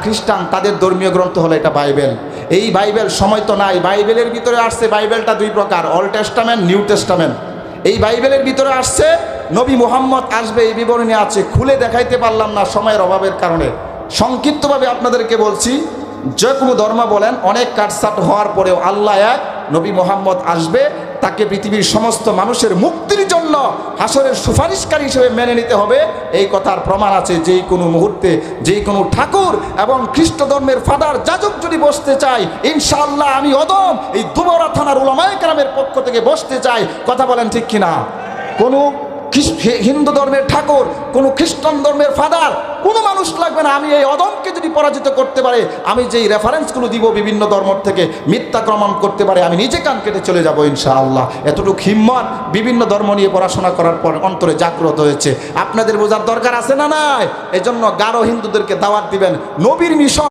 খ্রিস্টান তাদের ধর্মীয় গ্রন্থ হলো এটা বাইবেল। এই বাইবেল সময় তো নাই, বাইবেলের ভিতরে আসছে, বাইবেলটা দুই প্রকার, ওল্ড টেস্টামেন্ট, নিউ টেস্টামেন্ট। এই বাইবেলের ভিতরে আসছে নবী মুহাম্মদ আসবে এই বিবরণী আছে, খুলে দেখাইতে পারলাম না সময়ের অভাবের কারণে। সংক্ষিপ্তভাবে আপনাদেরকে বলছি, যে কোনো ধর্ম বলেন, অনেক কাটছাট হওয়ার পরেও আল্লাহ এক, নবী মুহাম্মদ আসবে, তাকে পৃথিবীর সমস্ত মানুষের মুক্তির জন্য হাসরের সুপারিশকারী হিসেবে মেনে নিতে হবে। এই কথার প্রমাণ আছে, যেই কোনো মুহূর্তে যেই কোনো ঠাকুর এবং খ্রিস্ট ধর্মের ফাদার যাজক যদি বসতে চাই, ইনশাআল্লাহ আমি অদম এই দুবরা থানার উলামায়ে কেরামের পক্ষ থেকে বসতে চাই। কথা বলেন ঠিক কিনা? কোনো হিন্দু ধর্মের ঠাকুর, কোনো খ্রিস্টান ধর্মের ফাদার, কোনো মানুষ লাগবে না। আমি এই অদমকে যদি পরাজিত করতে পারে, আমি যেই রেফারেন্সগুলো দিব বিভিন্ন ধর্ম থেকে মিথ্যা প্রমাণ করতে পারে, আমি নিজে কান কেটে চলে যাব ইনশাআল্লাহ। এতটুকু হিম্মত বিভিন্ন ধর্ম নিয়ে পড়াশোনা করার পর অন্তরে জাগ্রত হয়েছে। আপনাদের বোঝার দরকার আছে না নাই? এজন্য গারো হিন্দুদেরকে দাওয়াত দিবেন, নবীর মিশন